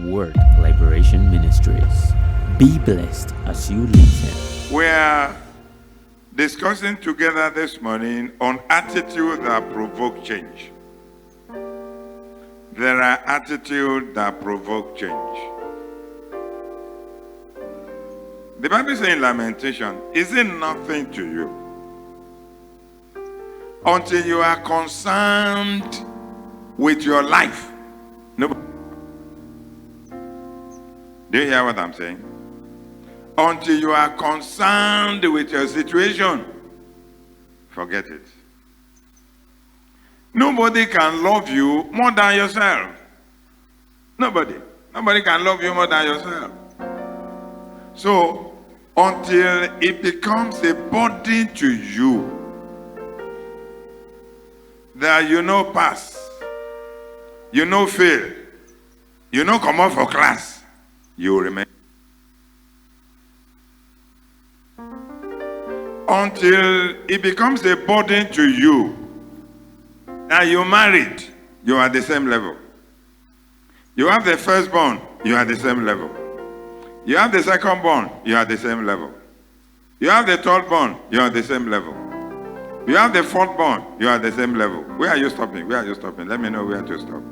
Word Liberation Ministries. Be blessed as you listen. We are discussing together this morning on attitudes that provoke change. There are attitudes that provoke change. The Bible says in Lamentation, is it nothing to you until you are concerned with your life? No. Do you hear what I'm saying? Until you are concerned with your situation, forget it. Nobody can love you more than yourself. Nobody. Nobody can love you more than yourself. So, until it becomes a burden to you that you know pass, you know fail, you know come out for class, you will remain. Until it becomes a burden to you that you're married, you are at the same level. You have the firstborn, you are at the same level. You have the secondborn, you are at the same level. You have the thirdborn, you are at the same level. You have the fourthborn, you are at the same level. Where are you stopping? Where are you stopping? Let me know where to stop.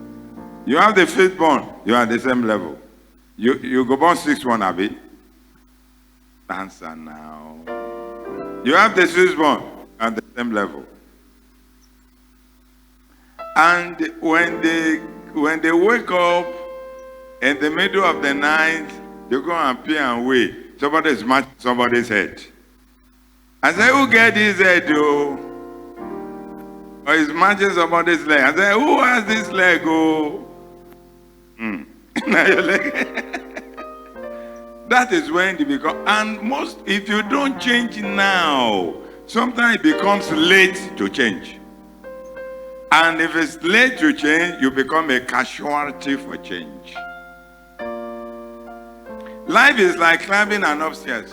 You have the fifthborn, you are at the same level. You go born sixth one, Abi. Answer now. You have the sixthborn at the same level. And when they wake up in the middle of the night, they go and pee and wait. Somebody is matching somebody's head. I say, who get this head, though? Or is matching somebody's leg? I say, who has this leg, oh? Now your leg. That is when they become, and most, if you don't change now, sometimes it becomes late to change. And if it's late to change, you become a casualty for change. Life is like climbing an upstairs.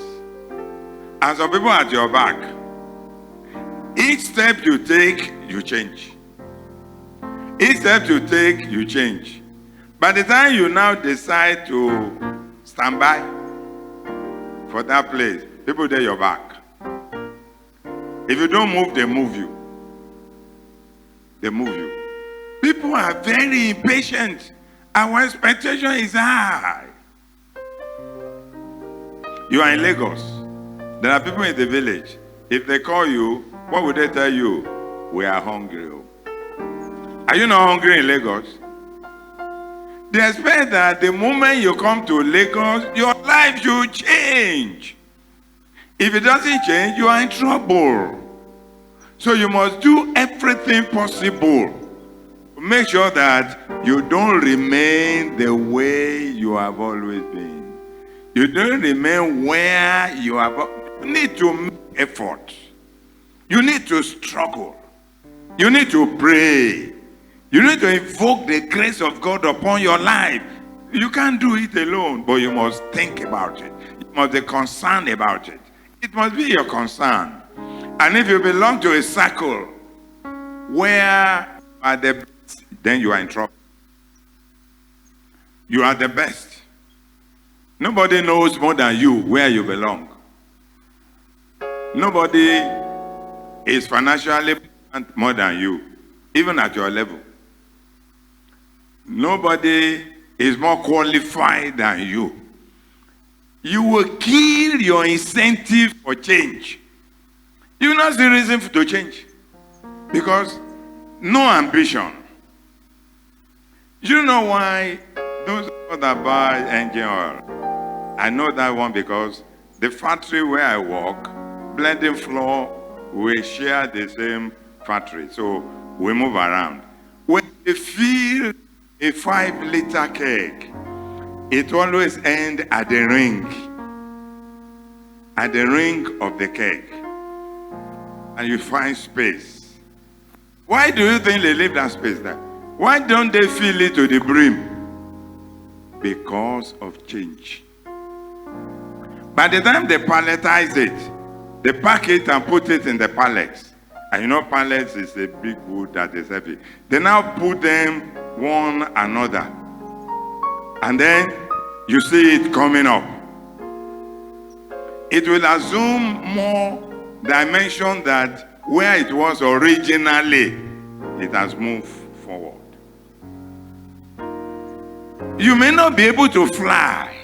And some people at your back. Each step you take, you change. Each step you take, you change. By the time you now decide to stand by for that place, people there your back. If you don't move, they move you. They move you. People are very impatient. Our expectation is high. You are in Lagos. There are people in the village. If they call you, what would they tell you? We are hungry. Are you not hungry in Lagos? They expect that the moment you come to Lagos, your life should change. If it doesn't change, you are in trouble. So you must do everything possible to make sure that you don't remain the way you have always been. You don't remain where you have. You need to make effort. You need to struggle. You need to pray. You need to invoke the grace of God upon your life. You can't do it alone, but you must think about it. You must be concerned about it. It must be your concern. And if you belong to a circle where you are the best, then you are in trouble. You are the best. Nobody knows more than you where you belong. Nobody is financially more than you, even at your level. Nobody is more qualified than you. You will kill your incentive for change. You will not see reason to change. Because no ambition. You know why those that buy engine oil? I know that one because the factory where I work, blending floor, we share the same factory. So we move around. When they fill a 5-liter keg, it always ends at the ring. At the ring of the keg. And you find space. Why do you think they leave that space there? Why don't they fill it to the brim? Because of change. By the time they palletize it, they pack it and put it in the pallets. And you know pallets is a big wood that is heavy. They now put them one another. and then you see it coming up. It will assume more dimension that where it was originally, it has moved forward. You may not be able to fly.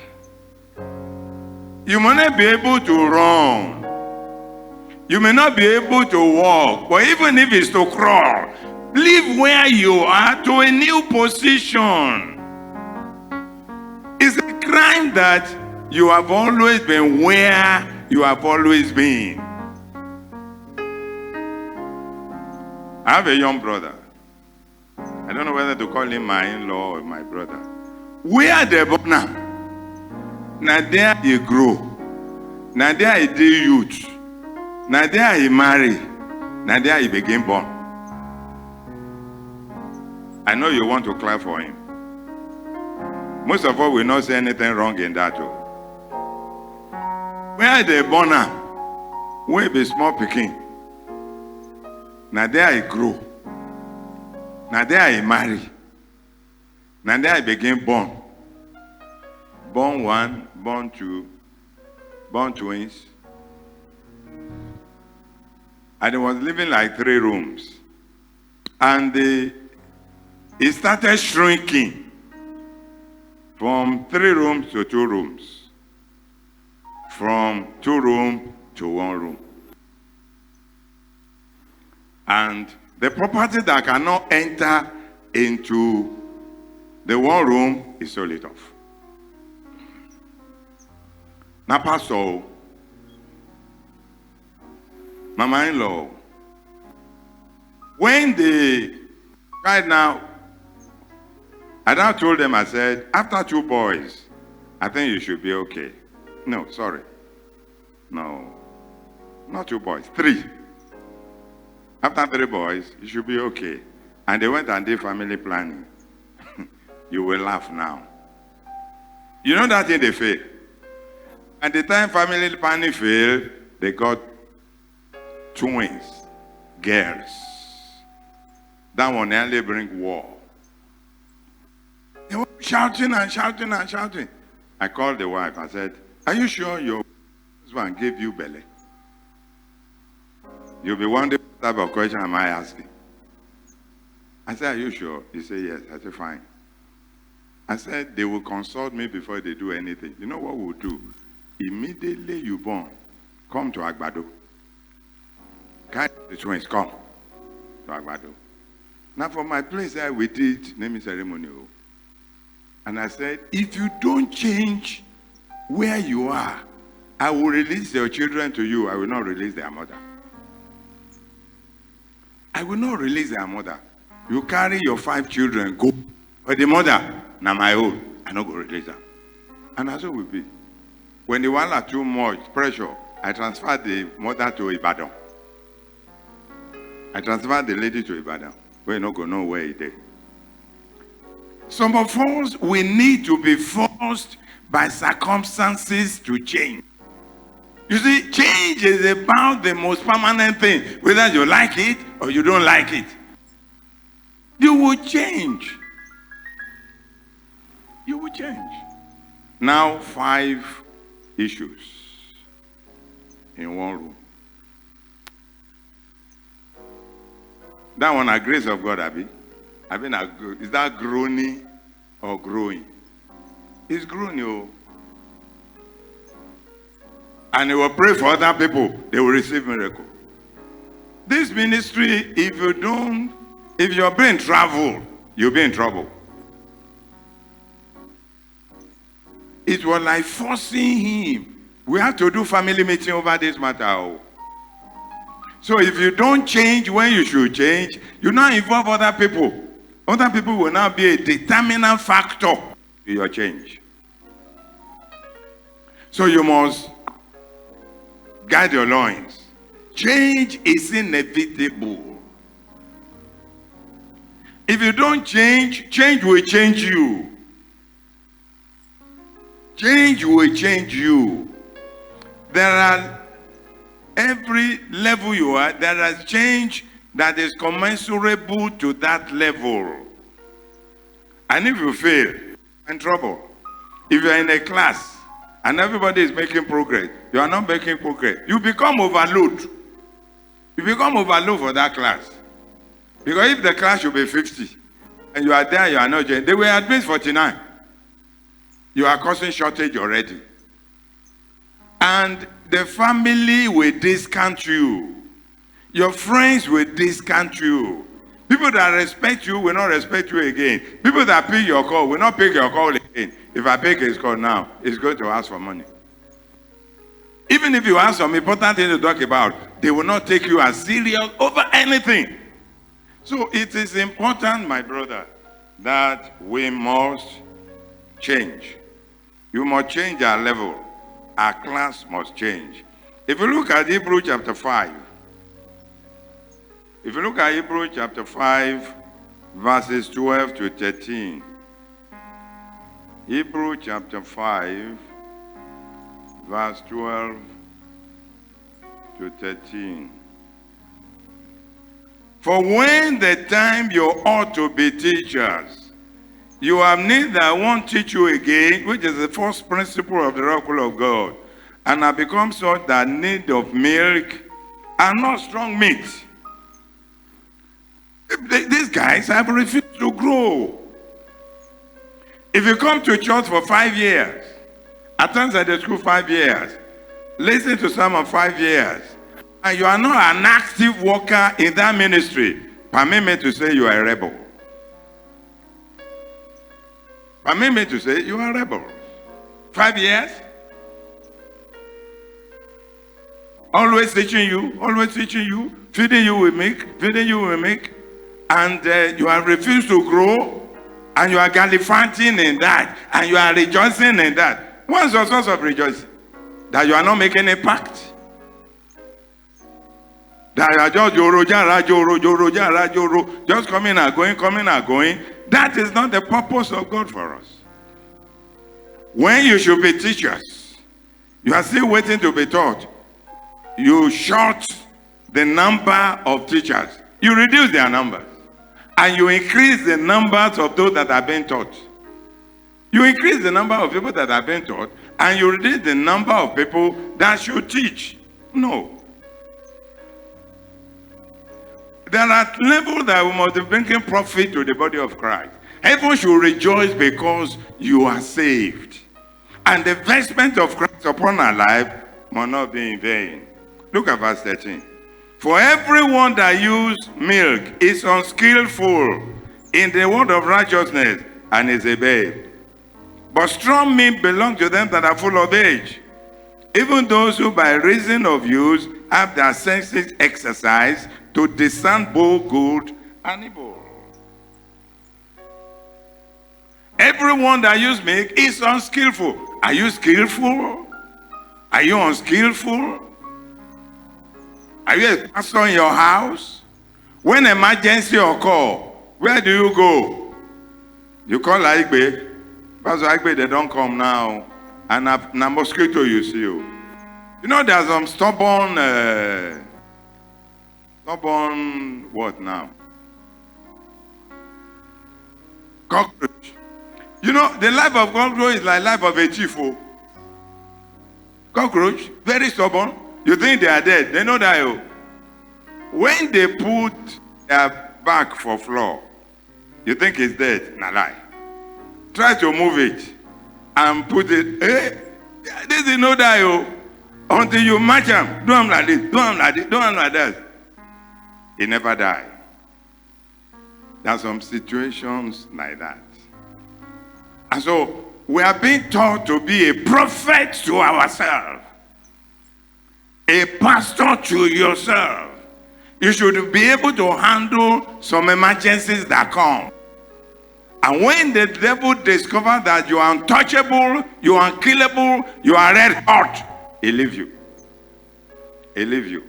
You may not be able to run. You may not be able to walk. But even if it's to crawl, leave where you are to a new position. It's a crime that you have always been where you have always been. I have a young brother. I don't know whether to call him my in-law or my brother. Where they born now? Now there he grow. Now there he do youth. Now there he marry. Now there he begin born. I know you want to clap for him. Most of us will not say anything wrong in that. Where they born now? Where be small pikin? Now there he grow. Now there he marry. Now there he begin born. Born one, born two, born twins. And he was living like 3 rooms. And he started shrinking from 3 rooms to 2 rooms. From 2 rooms to 1 room. And the property that cannot enter into the 1 room is sold it off. Now, Pastor, Mama-in-law, when right now, I now told them, I said, after 2 boys, I think you should be okay. No, sorry. No, not 2 boys, 3. After 3 boys, you should be okay. And they went and did family planning. You will laugh now. You know that thing they failed. At the time family planning failed, they got twins, girls. That one nearly bring war. They were shouting and shouting and shouting. I called the wife. I said, are you sure your husband gave you belly? You'll be wondering what type of question am I asking? I said, are you sure? He said, yes. I said, fine. I said, they will consult me before they do anything. You know what we'll do? Immediately you born, come to Agbado. Carry the twins, come to Agbado. Now for my place there, we did naming ceremony. And I said, if you don't change where you are, I will release your children to you. I will not release their mother. I will not release their mother. You carry your 5 children, go. But the mother, now my own, I not go release her. And that's what will be. When the one are too much pressure, I transferred the mother to Ibadan. I transferred the lady to Ibadan. We're not going to know where it is. Some of us, we need to be forced by circumstances to change. You see, change is about the most permanent thing. Whether you like it or you don't like it. You will change. You will change. Now 5 issues in 1 room. That one, a grace of God, Abi. Is that groaning or growing? It's growing, and he will pray for other people. They will receive miracle. This ministry, if you're being traveled, you'll be in trouble. It was like forcing him. We have to do family meeting over this matter. So if you don't change when you should change, you now involve other people. Other people will now be a determinant factor to your change. So you must guide your loins. Change is inevitable. If you don't change, change will change you. Change will change you. There are, every level you are, there is change that is commensurable to that level. And if you fail, in trouble. If you're in a class and everybody is making progress, you are not making progress. You become overload. You become overload for that class. Because if the class should be 50 and you are there, you are not joining, they will admit 49. You are causing shortage already. And the family will discount you. Your friends will discount you. People that respect you will not respect you again. People that pick your call will not pick your call again. If I pick his call now, he's going to ask for money. Even if you have some important thing to talk about, they will not take you as serious over anything. So it is important, my brother, that we must change. You must change our level. Our class must change. If you look at Hebrews chapter 5, verses 12 to 13. Hebrews chapter 5, verse 12 to 13. For when the time you ought to be teachers, you have need that I won't teach you again, which is the first principle of the oracle of God, and have become such that need of milk and not strong meat. These guys have refused to grow. If you come to church for 5 years, attend Sunday school 5 years, listen to sermon 5 years, and you are not an active worker in that ministry, permit me to say you are a rebel. Permit me to say you are a rebel. 5 years? Always teaching you, feeding you with milk, and you have refused to grow, and you are gallivanting in that, and you are rejoicing in that. What's your source of rejoicing? That you are not making a pact? That you are just coming and going. That is not the purpose of God for us. When you should be teachers, you are still waiting to be taught. You short the number of teachers. You reduce their numbers. And you increase the numbers of those that are being taught. You increase the number of people that are being taught, and you reduce the number of people that should teach. No. There are levels that we must be bringing profit to the body of Christ. Heaven should rejoice because you are saved. And the investment of Christ upon our life must not be in vain. Look at verse 13. For everyone that uses milk is unskillful in the word of righteousness and is a babe. But strong meat belongs to them that are full of age, even those who by reason of use have their senses exercised to discern both good and evil. Everyone that uses milk is unskillful. Are you skillful? Are you unskillful? Are you a pastor in your house? When emergency occurs, where do you go? You call Aigbe. Pastor Aigbe, they don't come now. And a mosquito you see you. You know there's some stubborn what now? Cockroach. You know, the life of cockroach is like life of a chief. Cockroach, very stubborn. You think they are dead. They know that. When they put their back for floor, you think it's dead. Nah, lie. Try to move it and put it. This is no die. Until you match him. Do him like this. Do him like this. Do him like that. He never die. There are some situations like that. And so we are being taught to be a prophet to ourselves. A pastor to yourself. You should be able to handle some emergencies that come. And when the devil discovers that you are untouchable, you are unkillable, you are red hot, he leaves you. He leaves you.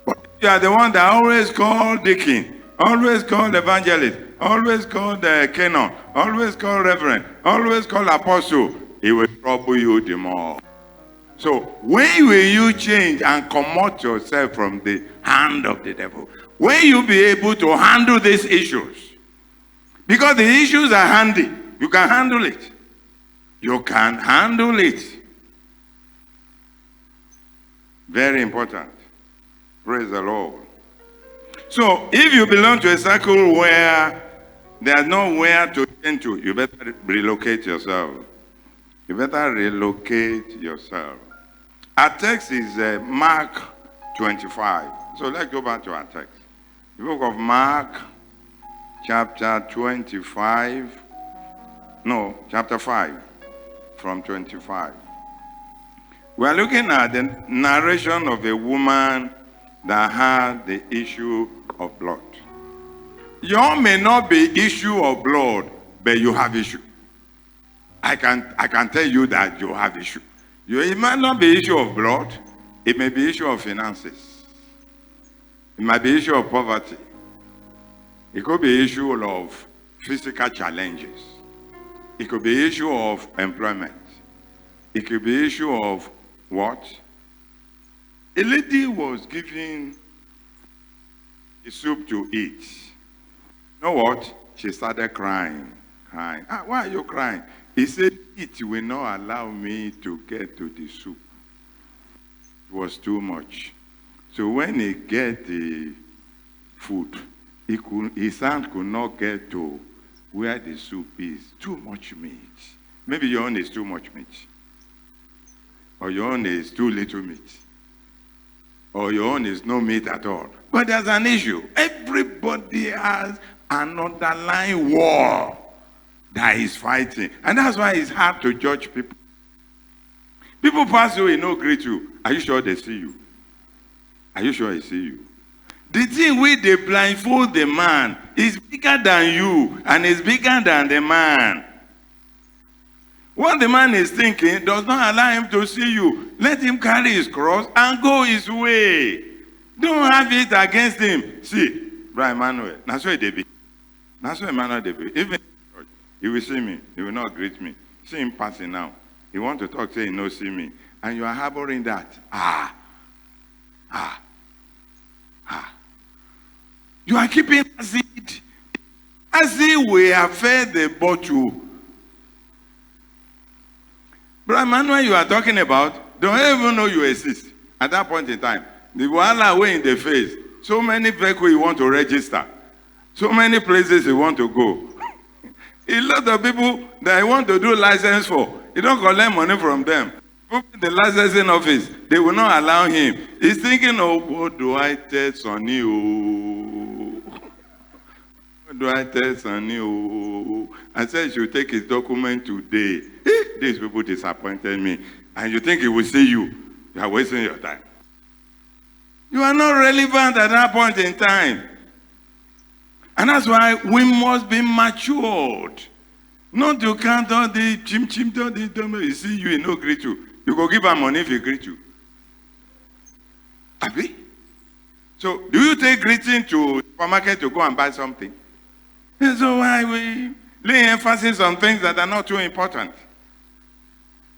But if you are the one that always call deacon, always call evangelist, always call the canon, always call reverend, always call apostle, he will trouble you the more. So when will you change and commit yourself from the hand of the devil? When you be able to handle these issues? Because the issues are handy. You can handle it. You can handle it. Very important. Praise the Lord. So, if you belong to a circle where there's nowhere to get to, you better relocate yourself. You better relocate yourself. Our text is Mark 25. So let's go back to our text. The book of Mark, chapter 25. No, chapter 5, from 25. We are looking at the narration of a woman that had the issue of blood. You may not be issue of blood, but you have issue. I can tell you that you have issue. It might not be issue of blood. It may be issue of finances. It might be issue of poverty. It could be issue of physical challenges. It could be issue of employment. It could be issue of what? A lady was given a soup to eat. You know what? She started crying. Why are you crying? He said, it will not allow me to get to the soup. It was too much. So when he get the food, his hand could not get to where the soup is. Too much meat. Maybe your own is too much meat. Or your own is too little meat. Or your own is no meat at all. But there's an issue. Everybody has an underlying war that is fighting. And that's why it's hard to judge people. People pass away, no greet you. Are you sure they see you? Are you sure they see you? The thing with the blindfold the man is bigger than you and is bigger than the man. What the man is thinking does not allow him to see you. Let him carry his cross and go his way. Don't have it against him. See, Brother Emmanuel, that's why they be. That's why Emmanuel they be. Even he will see me, he will not greet me. See him passing now. He want to talk, say he no see me. And you are harboring that. You are keeping acid. Acid will affect the bottle. Brother Emmanuel, you are talking about, don't even know you exist. At that point in time, the wahala way in the face. So many vehicles you want to register. So many places you want to go. A lot of people that I want to do license for, you don't collect money from them. The licensing office, they will not allow him. He's thinking, oh, what do I tell Sonny? What do I tell Sonny? I said he should take his document today. These people disappointed me. And you think he will see you. You are wasting your time. You are not relevant at that point in time. And that's why we must be matured. Not to count all the chim, you see you, he no greet you. You go give him money if he greet you. Abi? So, do you take greeting to the supermarket to go and buy something? And so why we lay emphasis on things that are not too important?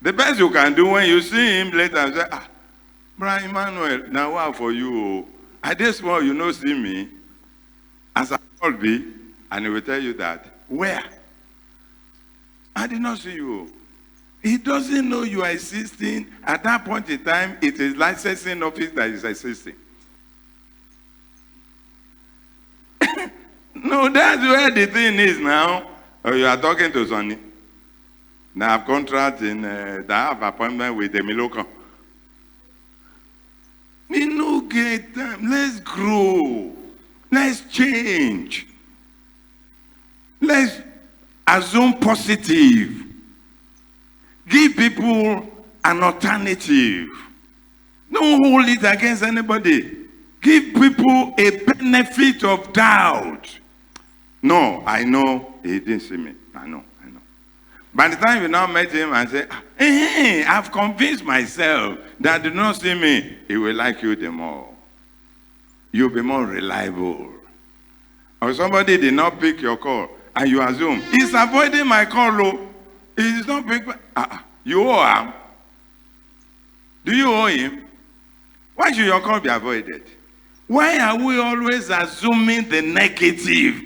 The best you can do when you see him later and say, Brother Emmanuel, now what for you? At this point, you know, see me. As I will be, and he will tell you that. Where? I did not see you. He doesn't know you are existing. At that point in time, it is licensing office that is existing. No, that's where the thing is now. Oh, you are talking to Sonny. Now I have contract that I have appointment with the Miloko. We no get time. Let's grow. Let's change. Let's assume positive. Give people an alternative. Don't hold it against anybody. Give people a benefit of doubt. No, I know he didn't see me. I know. By the time you now met him and say, hey, I've convinced myself that do not see me, he will like you the more. You'll be more reliable. Or somebody did not pick your call and you assume, he's avoiding my call. He's not picking. You owe him. Do you owe him? Why should your call be avoided? Why are we always assuming the negative?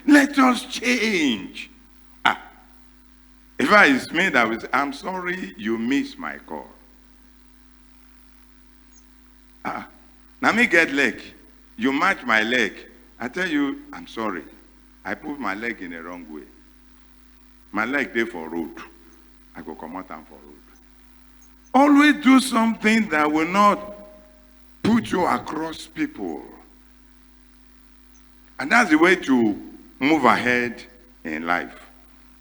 Let us change. If it's me that will say, I'm sorry you missed my call. Now me get leg. You match my leg. I tell you, I'm sorry. I put my leg in the wrong way. My leg there for road. I go come out and for road. Always do something that will not put you across people. And that's the way to move ahead in life.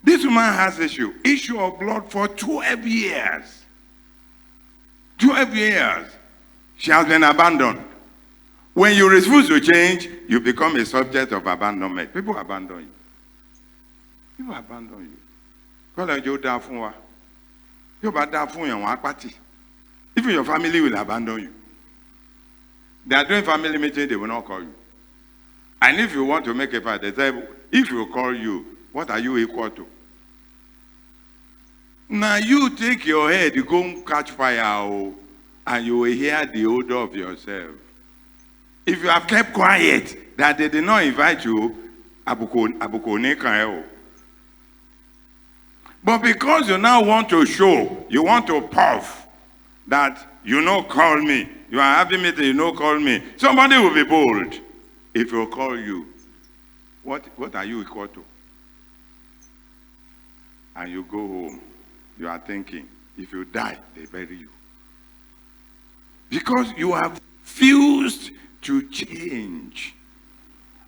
This woman has issue of blood for 12 years. 12 years. She has been abandoned. When you refuse to change, you become a subject of abandonment. People abandon you. People abandon you. Even your family will abandon you. They are doing family meeting, they will not call you. And if you want to make a fight, they say, if you call you, what are you equal to? Now you take your head, you go catch fire, and you will hear the odor of yourself. If you have kept quiet, that they did not invite you, but because you now want to show, you want to puff, that you know call me, you are having meeting, you know call me, somebody will be bold. If you call you, what are you equal to? And you go home, you are thinking, if you die, they bury you. Because you have refused to change.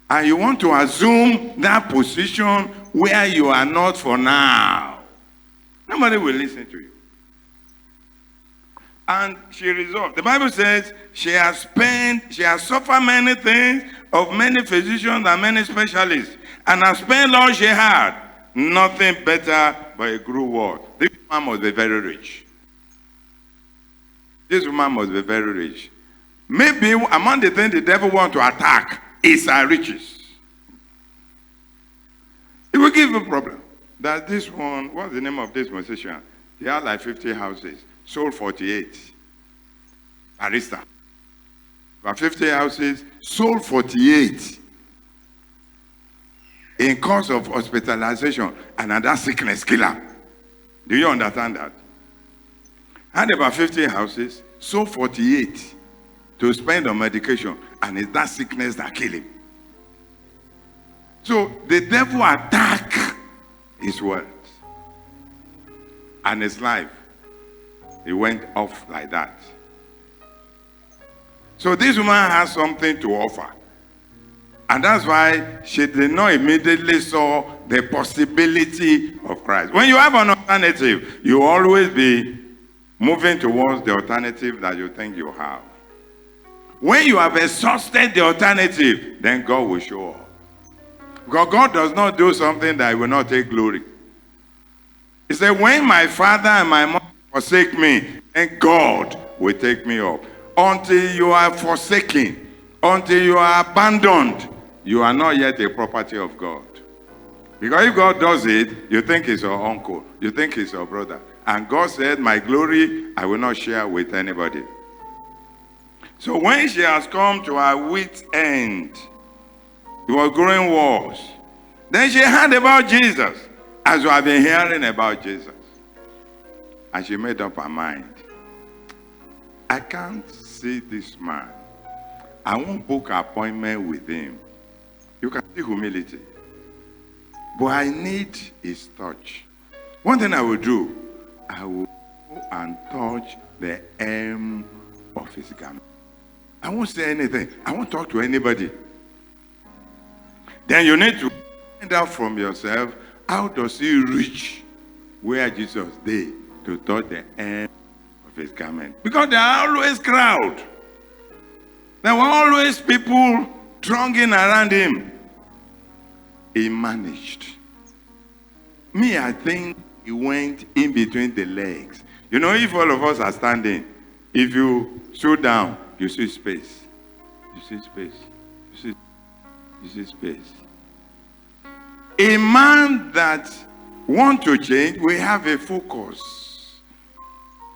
And you want to assume that position where you are not for now. Nobody will listen to you. And she resolved. The Bible says she has suffered many things of many physicians and many specialists, and has spent all she had. Nothing better but a good word. This woman must be very rich. This woman must be very rich. Maybe among the things the devil wants to attack is her riches. It will give you a problem. That this one, what's the name of this musician? He had like 50 houses, sold 48. Arista. About 50 houses, sold 48. In cause of hospitalization, another sickness killer. Do you understand that? Had about 50 houses, sold 48 to spend on medication, and it's that sickness that killed him. So the devil attacked his wealth and his life. He went off like that. So this woman has something to offer. And that's why she did not immediately saw the possibility of Christ. When you have an alternative, you always be moving towards the alternative that you think you have. When you have exhausted the alternative, then God will show up. Because God does not do something that will not take glory. He said, when my father and my mother forsake me, then God will take me up. Until you are forsaken, until you are abandoned, you are not yet a property of God. Because if God does it, you think it's your uncle, you think it's your brother. And God said, my glory I will not share with anybody. So when she has come to her wit's end, it was growing worse. Then she heard about Jesus, as you have been hearing about Jesus. And she made up her mind. I can't see this man. I won't book an appointment with him. You can see humility. But I need his touch. One thing I will do, I will go and touch the hem of his garment. I won't say anything. I won't talk to anybody. Then you need to find out from yourself, how does he reach where Jesus did to touch the hem of his garment? Because there are always crowd. There were always people thronging around him. He managed. Me, I think he went in between the legs. You know, if all of us are standing, if you sit down, you see space. You see space. You see space. A man that wants to change will have a focus.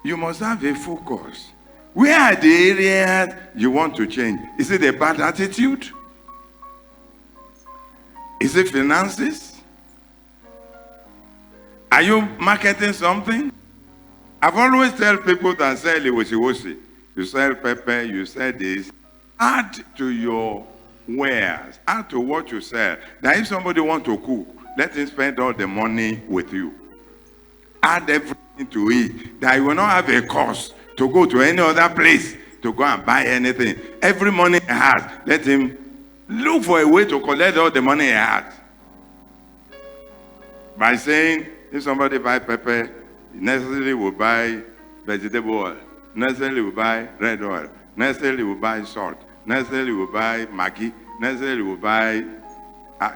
You must have a focus. Where are the areas you want to change? Is it a bad attitude? Is it finances? Are you marketing something? I've always tell people that sell iwosiwosi, you sell pepper, you sell this. Add to your wares, add to what you sell. Now, if somebody want to cook, let him spend all the money with you. Add everything to it, that you will not have a cost to go to any other place to go and buy anything. Every money he has, let him look for a way to collect all the money he has. By saying, if somebody buy pepper, necessarily will buy vegetable oil, necessarily will buy red oil, necessarily will buy salt, necessarily will buy Maggi, necessarily will buy...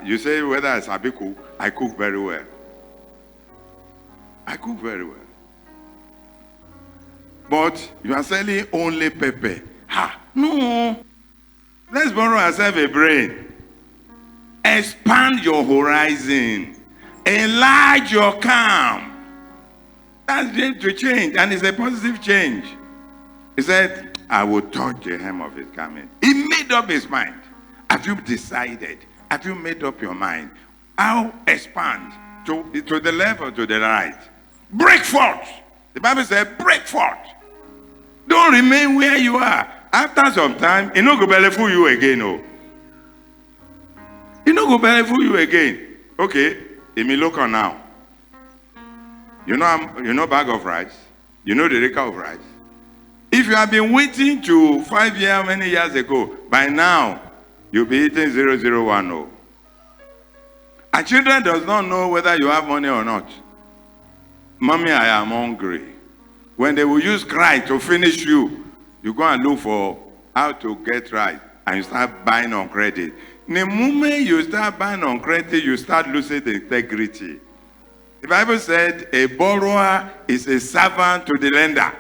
you say whether I sabi cook, I cook very well. I cook very well. But you are selling only pepper. No. Let's borrow ourselves a brain. Expand your horizon. Enlarge your camp. That's going to change, and it's a positive change. He said, I will touch the hem of his garment. He made up his mind. Have you decided? Have you made up your mind? I'll expand to the left or to the right. Break forth. The Bible said, break forth. Don't remain where you are. After some time, it no go belly fool you again. Oh. It no go belly fool you again. Okay, let me look on now. You know bag of rice. You know the reka of rice. If you have been waiting to 5 years, many years ago, by now, you'll be eating 0010. And children does not know whether you have money or not. Mommy, I am hungry. When they will use cry to finish you, you go and look for how to get right, and you start buying on credit. The moment you start buying on credit, you start losing the integrity. The Bible said a borrower is a servant to the lender.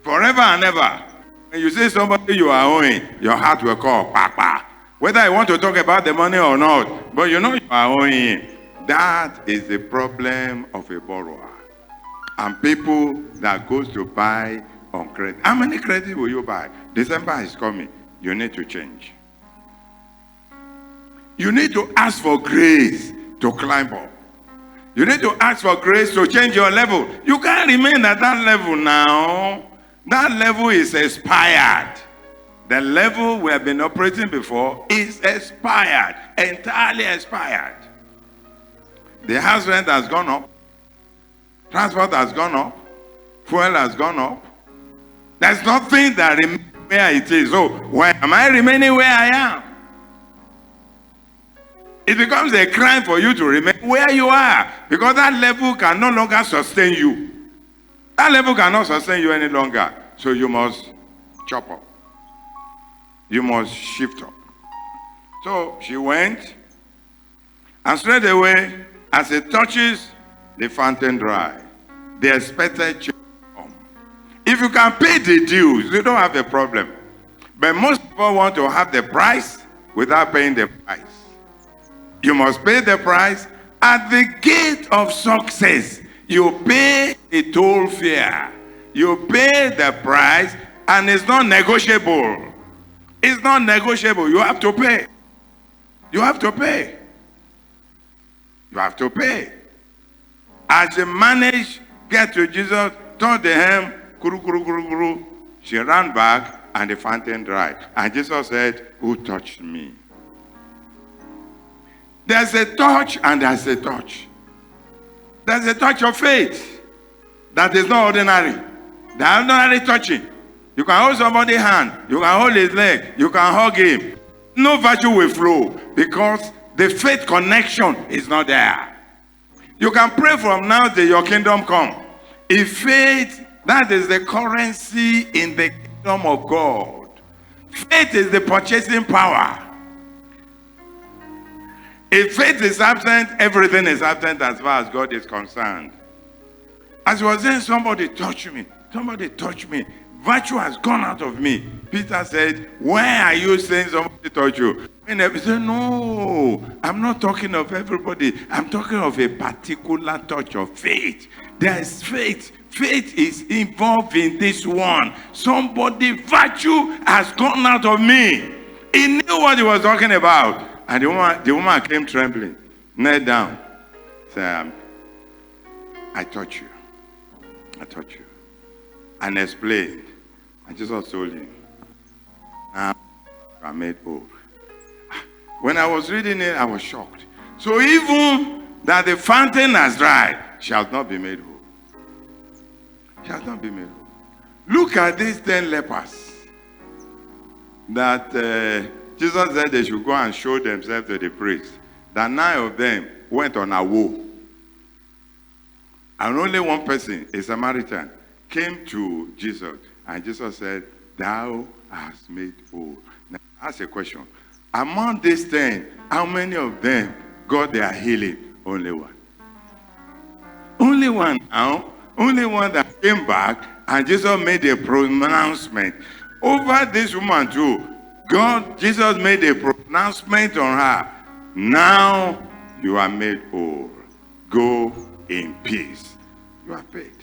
Forever and ever. When you say somebody you are owing, your heart will call, Papa. Whether I want to talk about the money or not, but you know you are owing him. That is the problem of a borrower. And people that goes to buy on credit. How many credit will you buy? December is coming. You need to change. You need to ask for grace to climb up. You need to ask for grace to change your level. You can't remain at that level now. That level is expired. The level we have been operating before is expired. Entirely expired. The house rent has gone up. Transport has gone up. Fuel has gone up. There's nothing that remains where it is. So, why am I remaining where I am? It becomes a crime for you to remain where you are, because that level can no longer sustain you. That level cannot sustain you any longer. So you must chop up. You must shift up. So she went, and straight away, as it touches the fountain dry, the expected change come. If you can pay the dues, you don't have a problem. But most people want to have the price without paying the price. You must pay the price. At the gate of success, you pay a toll fare. You pay the price, and it's not negotiable. It's not negotiable. You have to pay. You have to pay. You have to pay. As she managed, get to Jesus, touched the hem, kuru, kuru, kuru, kuru. She ran back, and the fountain dried. And Jesus said, who touched me? There's a touch and there's a touch. There's a touch of faith that is not ordinary. The ordinary touching. You can hold somebody's hand. You can hold his leg. You can hug him. No virtue will flow because the faith connection is not there. You can pray from now till your kingdom come. If faith, that is the currency in the kingdom of God. Faith is the purchasing power. If faith is absent, everything is absent as far as God is concerned. As he was saying, somebody touched me. Somebody touched me. Virtue has gone out of me. Peter said, why are you saying somebody touched you? And he said, no, I'm not talking of everybody. I'm talking of a particular touch of faith. There is faith. Faith is involved in this one. Somebody, virtue has gone out of me. He knew what he was talking about. And the woman came trembling, knelt down, said, I touch you. I touch you. And explained. And Jesus told him, now you are made whole. When I was reading it, I was shocked. So even that the fountain has dried shall not be made whole. Shall not be made whole. Look at these 10 lepers that Jesus said they should go and show themselves to the priest. That 9 of them went on a woe. And only one person, a Samaritan, came to Jesus. And Jesus said, thou hast made whole. Now, ask a question. Among these 10, how many of them got their healing? Only one. Only one. Only one that came back, and Jesus made a pronouncement. Over this woman too, Jesus made a pronouncement on her. Now you are made whole. Go in peace. You are paid.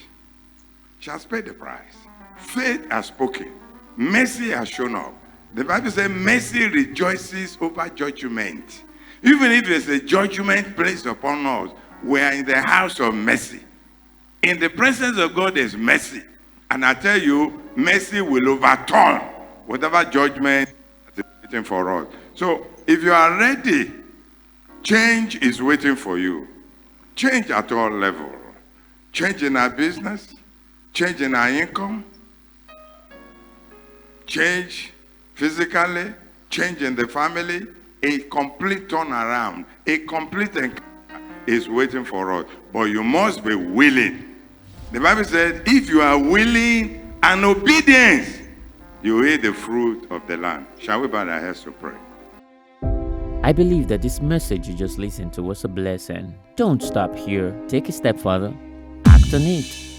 She has paid the price. Faith has spoken. Mercy has shown up. The Bible says mercy rejoices over judgment. Even if there's a judgment placed upon us, we are in the house of mercy. In the presence of God, there's mercy. And I tell you, mercy will overturn whatever judgment is waiting for us. So, if you are ready, change is waiting for you. Change at all levels. Change in our business. Change in our income. Change physically. Change in the family. A complete turnaround. A complete encounter is waiting for us. But you must be willing. The Bible said, if you are willing and obedient, you will eat the fruit of the land. Shall we bow our heads to pray? I believe that this message you just listened to was a blessing. Don't stop here. Take a step further. Act on it.